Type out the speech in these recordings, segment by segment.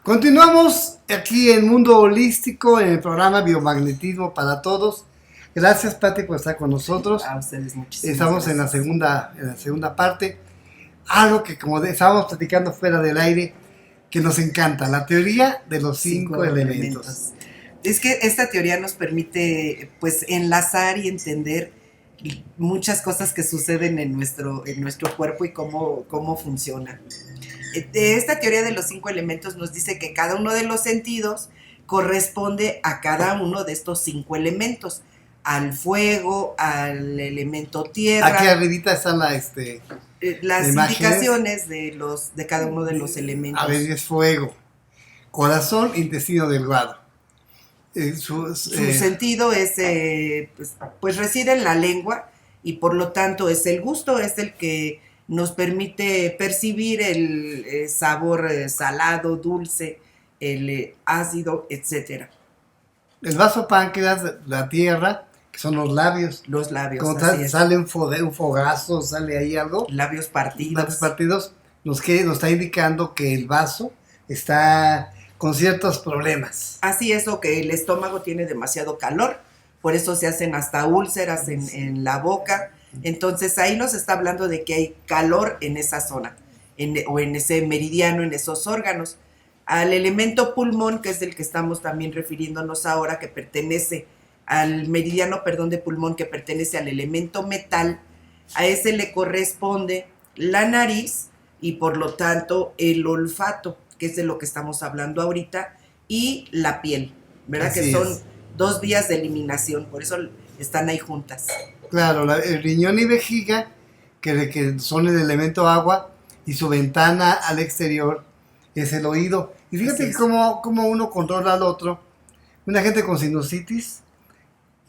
Continuamos aquí en Mundo Holístico, en el programa Biomagnetismo para Todos. Gracias, Pati, por estar con nosotros. A ustedes muchísimas Estamos gracias. en la segunda parte. Algo que, como estábamos platicando fuera del aire, que nos encanta, la teoría de los cinco elementos. Es que esta teoría nos permite, pues, enlazar y entender muchas cosas que suceden en nuestro cuerpo y cómo funciona. Esta teoría de los 5 elementos nos dice que cada uno de los sentidos corresponde a cada uno de estos 5 elementos. Al fuego, al elemento tierra. Aquí arribita están las indicaciones de cada uno de los elementos. A ver, es fuego, corazón, intestino delgado. Su sentido es, pues reside en la lengua y por lo tanto es el gusto, es el que nos permite percibir el sabor salado, dulce, el ácido, etc. El vaso páncreas, la tierra, que son los labios. Los labios, Cuando sale un fogazo, sale ahí algo. Labios partidos. Labios partidos nos está indicando que el vaso está con ciertos problemas. Así es, o que el estómago tiene demasiado calor, por eso se hacen hasta úlceras en la boca. Entonces ahí nos está hablando de que hay calor en esa zona, o en ese meridiano, en esos órganos. Al elemento pulmón, que es del que estamos también refiriéndonos ahora, que pertenece al meridiano, de pulmón, que pertenece al elemento metal, a ese le corresponde la nariz y por lo tanto el olfato, que es de lo que estamos hablando ahorita, y la piel, ¿verdad? Así que son es. 2 vías de eliminación, por eso están ahí juntas. Claro, el riñón y vejiga, que son el elemento agua, y su ventana al exterior es el oído. Y fíjate cómo uno controla al otro. Una gente con sinusitis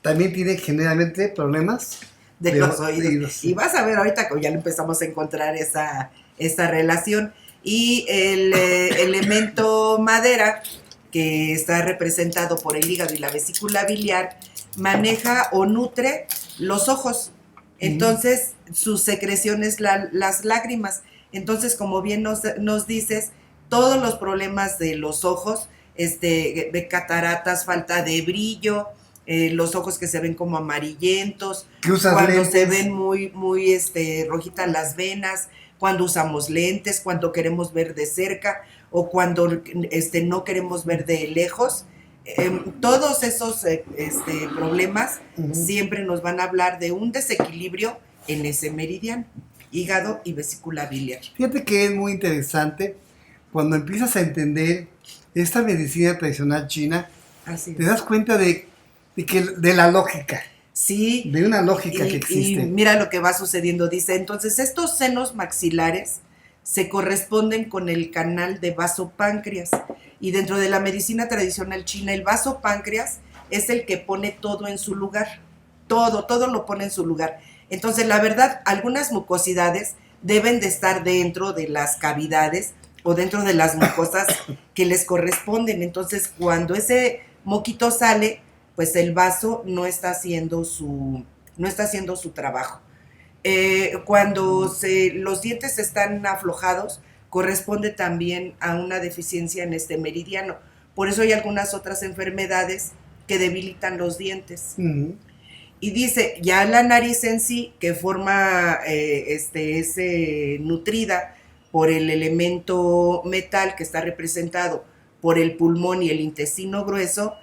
también tiene generalmente problemas de los oídos. Y vas a ver ahorita que ya empezamos a encontrar esa relación. Y el elemento madera, que está representado por el hígado y la vesícula biliar, maneja o nutre los ojos. Entonces, su secreción es las lágrimas. Entonces, como bien nos dices, todos los problemas de los ojos, de cataratas, falta de brillo, los ojos que se ven como amarillentos, cuando lentes, se ven muy rojitas las venas, cuando usamos lentes, cuando queremos ver de cerca o cuando no queremos ver de lejos. Todos esos problemas siempre nos van a hablar de un desequilibrio en ese meridiano, hígado y vesícula biliar. Fíjate que es muy interesante cuando empiezas a entender esta medicina tradicional china. Así te das cuenta de la lógica. Sí. De una lógica que existe. Y mira lo que va sucediendo, dice, entonces estos senos maxilares se corresponden con el canal de vaso-páncreas. Y dentro de la medicina tradicional china, el vaso-páncreas es el que pone todo en su lugar. Todo lo pone en su lugar. Entonces, la verdad, algunas mucosidades deben de estar dentro de las cavidades o dentro de las mucosas que les corresponden. Entonces, cuando ese moquito sale, pues el vaso no está haciendo su trabajo. Cuando los dientes están aflojados, corresponde también a una deficiencia en este meridiano. Por eso hay algunas otras enfermedades que debilitan los dientes. Y dice, ya la nariz en sí, que forma, es nutrida por el elemento metal, que está representado por el pulmón y el intestino grueso,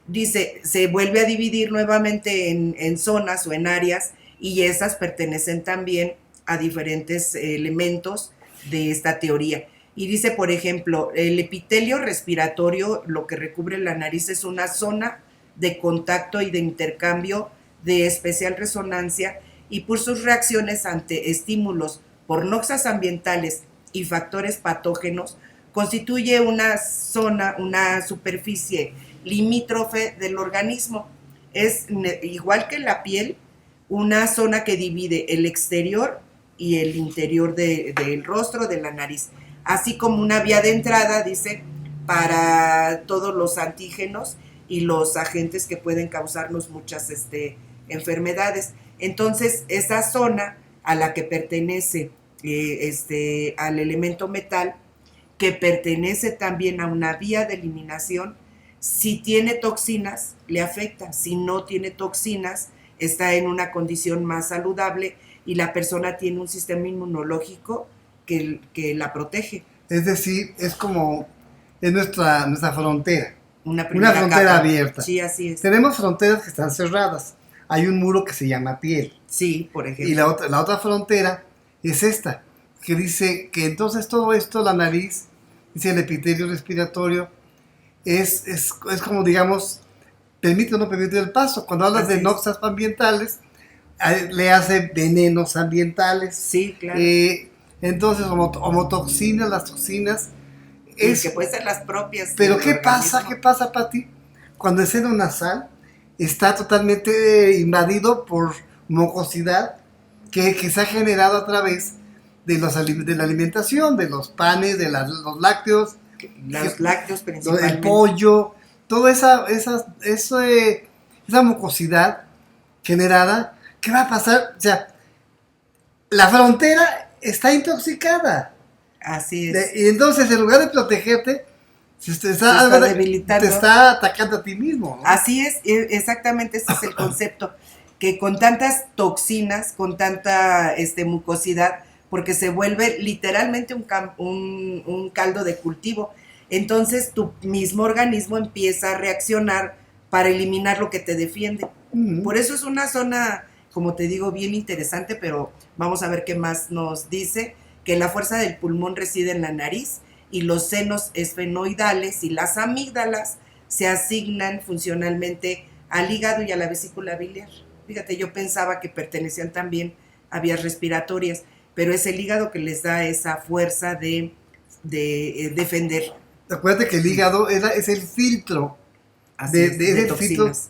dice, se vuelve a dividir nuevamente en zonas o en áreas, y esas pertenecen también a diferentes elementos de esta teoría. Y dice, por ejemplo, el epitelio respiratorio, lo que recubre la nariz, es una zona de contacto y de intercambio de especial resonancia, y por sus reacciones ante estímulos por noxas ambientales y factores patógenos, constituye una zona, una superficie limítrofe del organismo. Es igual que la piel, una zona que divide el exterior y el interior del rostro, de la nariz, así como una vía de entrada, dice, para todos los antígenos y los agentes que pueden causarnos muchas enfermedades. Entonces, esa zona a la que pertenece al elemento metal, que pertenece también a una vía de eliminación. Si tiene toxinas, le afecta. Si no tiene toxinas, está en una condición más saludable y la persona tiene un sistema inmunológico que la protege. Es decir, es nuestra frontera. Una frontera capa. Abierta. Sí, así es. Tenemos fronteras que están cerradas. Hay un muro que se llama piel. Sí, por ejemplo. Y la otra frontera es esta, que dice que entonces todo esto, la nariz, dice el epitelio respiratorio, es como, digamos, permite o no permite el paso. Cuando hablas de noxas ambientales, le hace venenos ambientales. Sí, claro. Entonces, homotoxinas, las toxinas. Que pueden ser las propias. Pero ¿qué pasa para ti? Cuando el seno nasal está totalmente invadido por mucosidad que se ha generado a través de la alimentación, de los panes, de los lácteos. Los lácteos principalmente. El pollo, toda esa mucosidad generada. ¿Qué va a pasar? O sea, la frontera está intoxicada. Así es. Y entonces, en lugar de protegerte, te está atacando a ti mismo, ¿no? Así es, exactamente ese es el concepto. Que con tantas toxinas, con tanta mucosidad, porque se vuelve literalmente un caldo de cultivo, entonces tu mismo organismo empieza a reaccionar para eliminar lo que te defiende. Por eso es una zona, como te digo, bien interesante, pero vamos a ver qué más nos dice. Que la fuerza del pulmón reside en la nariz y los senos esfenoidales y las amígdalas se asignan funcionalmente al hígado y a la vesícula biliar. Fíjate, yo pensaba que pertenecían también a vías respiratorias, pero es el hígado que les da esa fuerza de defender. Acuérdate que el hígado es el filtro de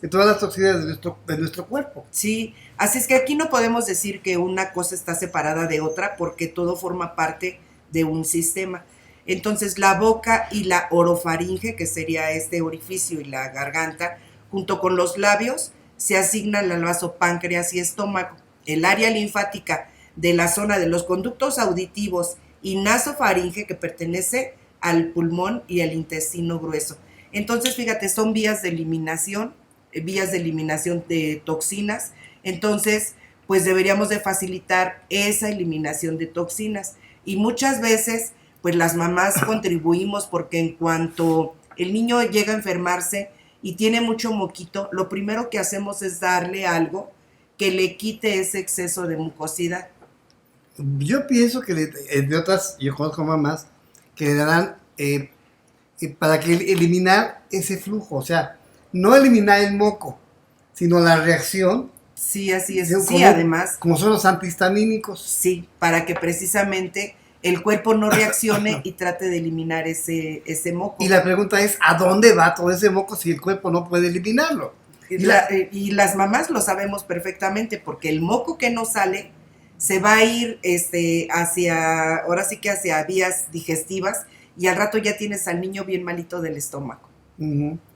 todas las toxinas de nuestro cuerpo. Sí, así es que aquí no podemos decir que una cosa está separada de otra porque todo forma parte de un sistema. Entonces la boca y la orofaringe, que sería este orificio, y la garganta, junto con los labios, se asignan al vaso páncreas y estómago. El área linfática de la zona de los conductos auditivos y nasofaringe, que pertenece al pulmón y al intestino grueso. Entonces, fíjate, son vías de eliminación de toxinas. Entonces, pues deberíamos de facilitar esa eliminación de toxinas. Y muchas veces, pues las mamás contribuimos porque en cuanto el niño llega a enfermarse y tiene mucho moquito, lo primero que hacemos es darle algo que le quite ese exceso de mucosidad. Yo pienso que, entre otras, yo conozco mamás que le dan para que eliminar ese flujo, o sea, no eliminar el moco, sino la reacción. Sí, así es. Sí, además. Como son los antihistamínicos. Sí, para que precisamente el cuerpo no reaccione y trate de eliminar ese moco. Y la pregunta es, ¿a dónde va todo ese moco si el cuerpo no puede eliminarlo? Y las mamás lo sabemos perfectamente, porque el moco que no sale se va a ir ahora sí que hacia vías digestivas, y al rato ya tienes al niño bien malito del estómago.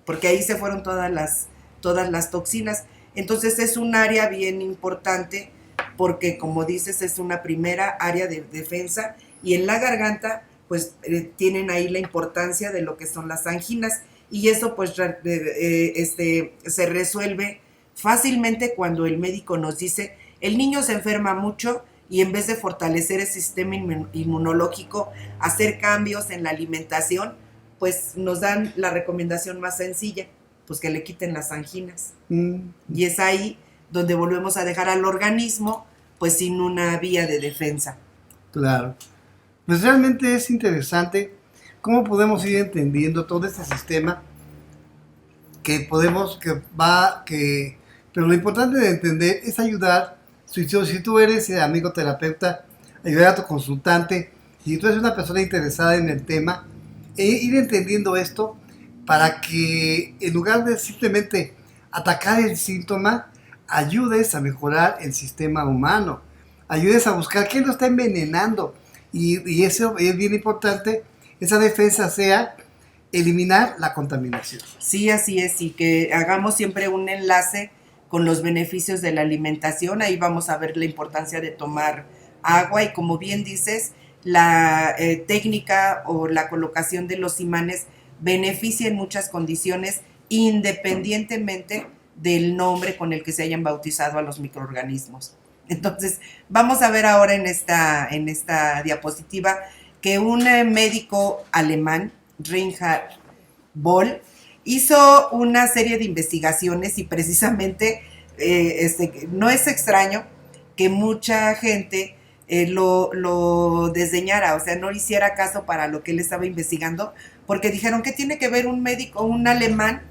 Porque ahí se fueron todas las toxinas. Entonces es un área bien importante porque, como dices, es una primera área de defensa, y en la garganta pues tienen ahí la importancia de lo que son las anginas, y eso pues se resuelve fácilmente cuando el médico nos dice el niño se enferma mucho, y en vez de fortalecer el sistema inmunológico, hacer cambios en la alimentación, pues nos dan la recomendación más sencilla, pues que le quiten las anginas. Y es ahí donde volvemos a dejar al organismo pues sin una vía de defensa. Claro. Pues realmente es interesante cómo podemos ir entendiendo todo este sistema pero lo importante de entender es ayudar. Si tú eres amigo terapeuta, ayudar a tu consultante, y tú eres una persona interesada en el tema, ir entendiendo esto para que, en lugar de simplemente atacar el síntoma, ayudes a mejorar el sistema humano, ayudes a buscar qué lo está envenenando, y eso es bien importante. Esa defensa sea eliminar la contaminación. Sí, así es, y que hagamos siempre un enlace con los beneficios de la alimentación. Ahí vamos a ver la importancia de tomar agua, y como bien dices, la técnica o la colocación de los imanes beneficia en muchas condiciones, independientemente del nombre con el que se hayan bautizado a los microorganismos. Entonces, vamos a ver ahora en esta diapositiva que un médico alemán, Reinhard Boll, hizo una serie de investigaciones y precisamente no es extraño que mucha gente lo desdeñara, o sea, no hiciera caso para lo que él estaba investigando, porque dijeron que tiene que ver un médico, un alemán,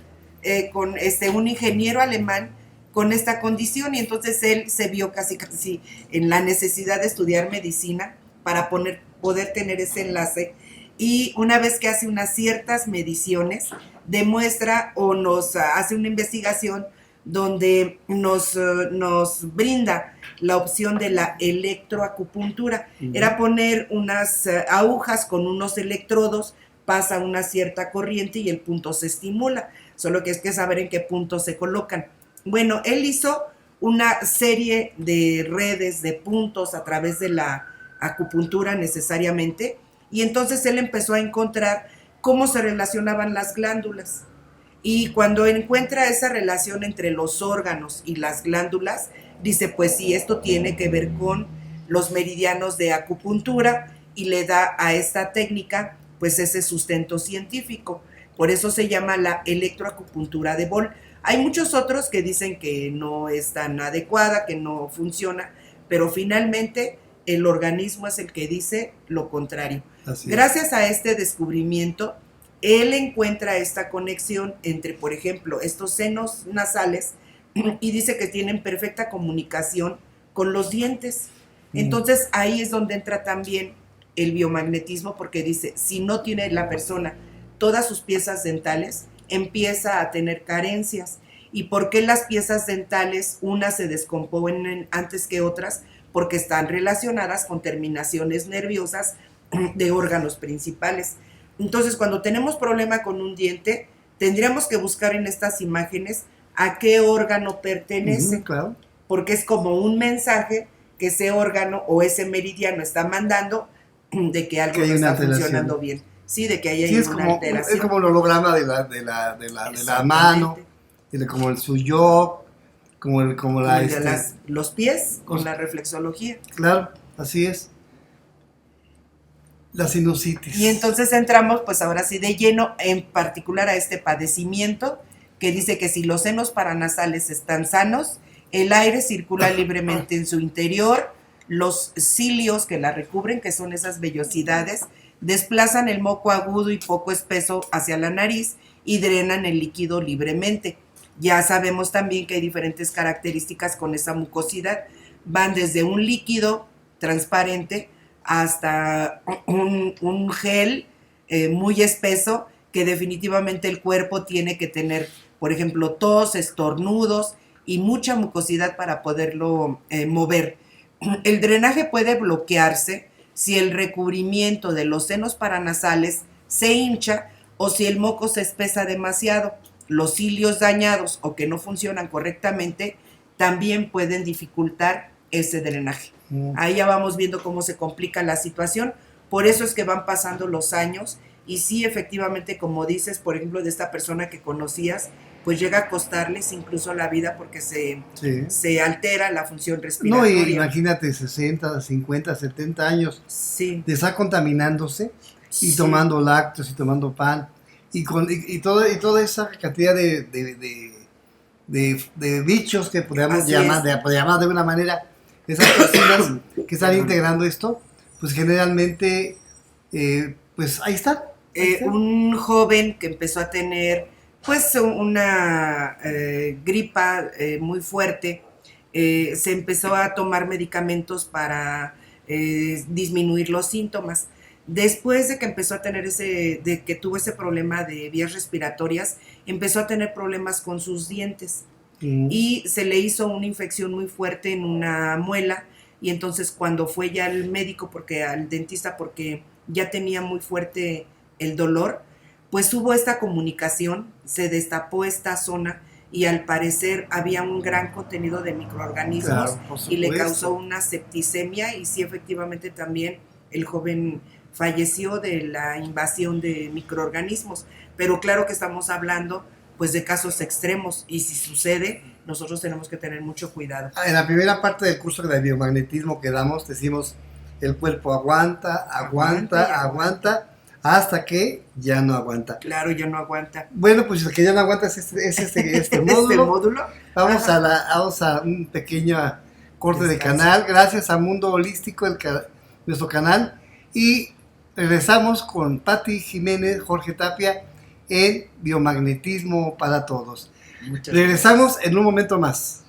con un ingeniero alemán con esta condición, y entonces él se vio casi en la necesidad de estudiar medicina para poder tener ese enlace, y una vez que hace unas ciertas mediciones, demuestra o nos hace una investigación donde nos brinda la opción de la electroacupuntura. Era poner unas agujas con unos electrodos, pasa una cierta corriente y el punto se estimula, solo que es que saber en qué punto se colocan. Bueno, él hizo una serie de redes de puntos a través de la acupuntura necesariamente, y entonces él empezó a encontrar cómo se relacionaban las glándulas. Y cuando encuentra esa relación entre los órganos y las glándulas, dice, pues sí, esto tiene que ver con los meridianos de acupuntura, y le da a esta técnica pues ese sustento científico. Por eso se llama la electroacupuntura de Boll. Hay muchos otros que dicen que no es tan adecuada, que no funciona, pero finalmente el organismo es el que dice lo contrario. Gracias a este descubrimiento, él encuentra esta conexión entre, por ejemplo, estos senos nasales, y dice que tienen perfecta comunicación con los dientes. Entonces ahí es donde entra también el biomagnetismo, porque dice, si no tiene la persona todas sus piezas dentales, empieza a tener carencias. ¿Y por qué las piezas dentales unas se descomponen antes que otras? Porque están relacionadas con terminaciones nerviosas de órganos principales. Entonces, cuando tenemos problema con un diente, tendríamos que buscar en estas imágenes a qué órgano pertenece, claro. Porque es como un mensaje que ese órgano o ese meridiano está mandando de que algo no está funcionando bien. Sí, de que hay una alteración. Es como el holograma de la mano, como el suyo, los pies con la reflexología. Claro, así es. La sinusitis. Y entonces entramos, pues ahora sí, de lleno, en particular a este padecimiento, que dice que si los senos paranasales están sanos, el aire circula libremente en su interior, los cilios que la recubren, que son esas vellosidades, desplazan el moco agudo y poco espeso hacia la nariz y drenan el líquido libremente. Ya sabemos también que hay diferentes características con esa mucosidad. Van desde un líquido transparente hasta un gel muy espeso, que definitivamente el cuerpo tiene que tener, por ejemplo, tos, estornudos y mucha mucosidad para poderlo mover. El drenaje puede bloquearse si el recubrimiento de los senos paranasales se hincha o si el moco se espesa demasiado. Los cilios dañados o que no funcionan correctamente también pueden dificultar ese drenaje. Ahí ya vamos viendo cómo se complica la situación. Por eso es que van pasando los años, y sí, efectivamente, como dices, por ejemplo, de esta persona que conocías, pues llega a costarles incluso la vida porque se altera la función respiratoria. No, imagínate 60, 50, 70 años de estar contaminándose y tomando lácteos y tomando pan y toda esa cantidad de bichos que podríamos llamar de una manera, esas personas que están integrando esto, pues generalmente, pues ahí está. Un joven que empezó a tener pues una gripa muy fuerte, se empezó a tomar medicamentos para disminuir los síntomas. Después de que empezó a tener de que tuvo ese problema de vías respiratorias, empezó a tener problemas con sus dientes. Y se le hizo una infección muy fuerte en una muela, y entonces cuando fue ya al médico, al dentista, porque ya tenía muy fuerte el dolor, pues hubo esta comunicación, se destapó esta zona y al parecer había un gran contenido de microorganismos, y le causó una septicemia, y sí, efectivamente también el joven falleció de la invasión de microorganismos, pero claro que estamos hablando pues de casos extremos y si sucede, nosotros tenemos que tener mucho cuidado. En la primera parte del curso de biomagnetismo que damos, decimos, el cuerpo aguanta, hasta que ya no aguanta. Claro, ya no aguanta. Bueno, pues el que ya no aguanta es este módulo. ¿Este módulo? Vamos a un pequeño corte de Descanso. canal, gracias a Mundo Holístico, nuestro canal, y regresamos con Patti Jiménez, Jorge Tapia, en Biomagnetismo para Todos. Muchas Regresamos en un momento más.